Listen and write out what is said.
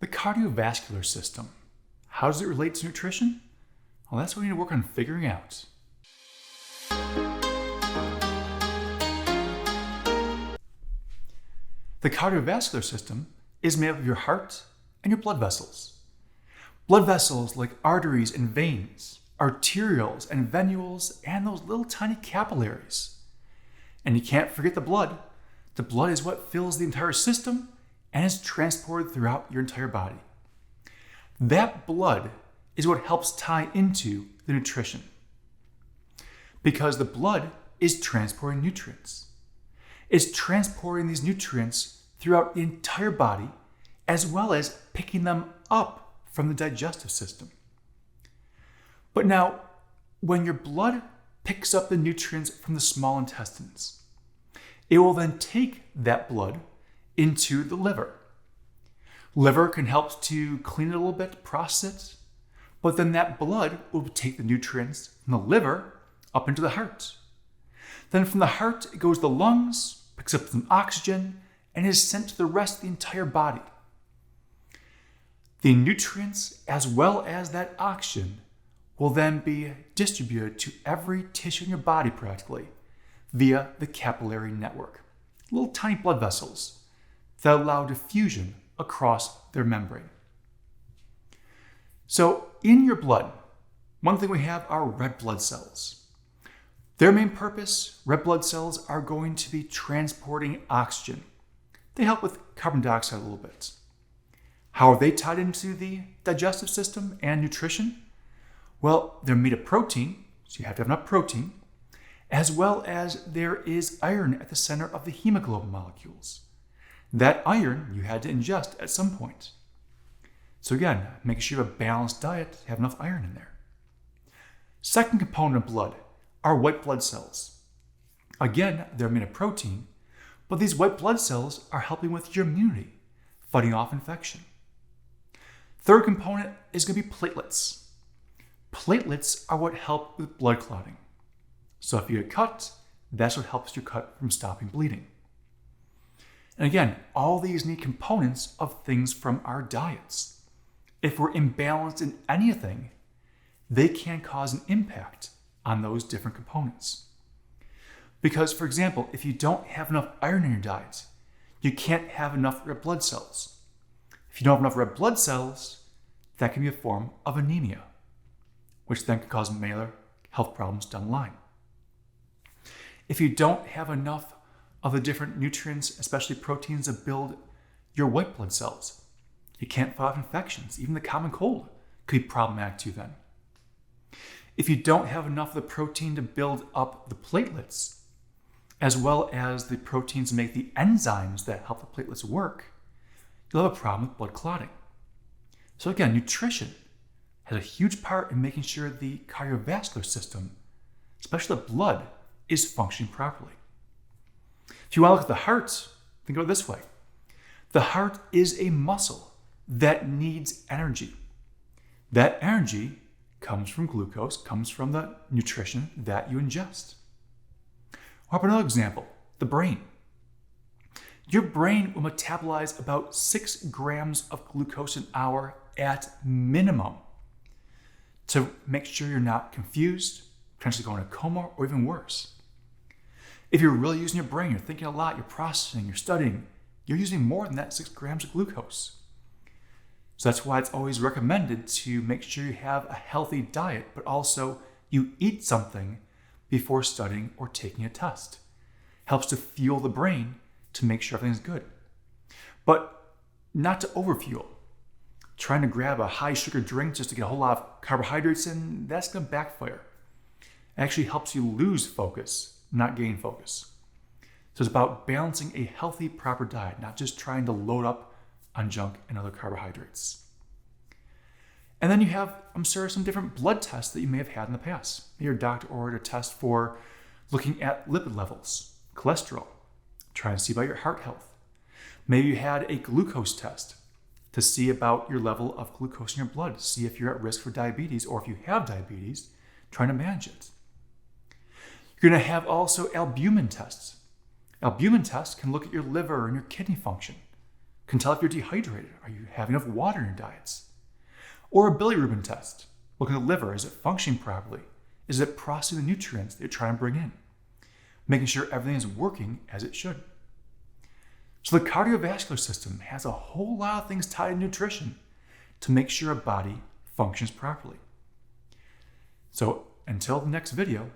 The cardiovascular system. How does it relate to nutrition? Well, that's what we need to work on figuring out. The cardiovascular system is made up of your heart and your blood vessels. Blood vessels like arteries and veins, arterioles and venules, and those little tiny capillaries. And you can't forget the blood. The blood is what fills the entire system and is transported throughout your entire body. That blood is what helps tie into the nutrition, because the blood is transporting nutrients. It's transporting these nutrients throughout the entire body, as well as picking them up from the digestive system. But now, when your blood picks up the nutrients from the small intestines, it will then take that blood into the liver. Liver can help to clean it a little bit, process it, but then that blood will take the nutrients from the liver up into the heart. Then from the heart, it goes to the lungs, picks up some oxygen, and is sent to the rest of the entire body. The nutrients, as well as that oxygen, will then be distributed to every tissue in your body practically via the capillary network, little tiny blood vessels that allow diffusion across their membrane. So in your blood, one thing we have are red blood cells. Their main purpose, red blood cells are going to be transporting oxygen. They help with carbon dioxide a little bit. How are they tied into the digestive system and nutrition? Well, they're made of protein, so you have to have enough protein, as well as there is iron at the center of the hemoglobin molecules. That iron you had to ingest at some point. So again, making sure you have a balanced diet, have enough iron in there. Second component of blood are white blood cells. Again, they're made of protein, but these white blood cells are helping with your immunity, fighting off infection. Third component is going to be platelets. Platelets are what help with blood clotting. So if you get cut, that's what helps your cut from stopping bleeding. And again, all these need components of things from our diets. If we're imbalanced in anything, they can cause an impact on those different components. Because, for example, if you don't have enough iron in your diet, you can't have enough red blood cells. If you don't have enough red blood cells, that can be a form of anemia, which then can cause major health problems down the line. If you don't have enough of the different nutrients, especially proteins, that build your white blood cells, you can't fight off infections. Even the common cold could be problematic too then. If you don't have enough of the protein to build up the platelets, as well as the proteins to make the enzymes that help the platelets work, you'll have a problem with blood clotting. So again, nutrition has a huge part in making sure the cardiovascular system, especially the blood, is functioning properly. If you want to look at the heart, think of it this way. The heart is a muscle that needs energy. That energy comes from glucose, comes from the nutrition that you ingest. Or another example, the brain. Your brain will metabolize about 6 grams of glucose an hour at minimum to make sure you're not confused, potentially going into a coma, or even worse. If you're really using your brain, you're thinking a lot, you're processing, you're studying, you're using more than that 6 grams of glucose. So that's why it's always recommended to make sure you have a healthy diet, but also you eat something before studying or taking a test. Helps to fuel the brain to make sure everything's good. But not to overfuel. Trying to grab a high sugar drink just to get a whole lot of carbohydrates in, that's going to backfire. It actually helps you lose focus, not gain focus. So it's about balancing a healthy, proper diet, not just trying to load up on junk and other carbohydrates. And then you have, I'm sure, some different blood tests that you may have had in the past. Maybe your doctor ordered a test for looking at lipid levels, cholesterol, trying to see about your heart health. Maybe you had a glucose test to see about your level of glucose in your blood, to see if you're at risk for diabetes, or if you have diabetes, trying to manage it. You're going to have also albumin tests. Albumin tests can look at your liver and your kidney function. Can tell if you're dehydrated. Are you having enough water in your diets? Or a bilirubin test. Look at the liver. Is it functioning properly? Is it processing the nutrients that you're trying to bring in? Making sure everything is working as it should. So the cardiovascular system has a whole lot of things tied to nutrition to make sure a body functions properly. So until the next video,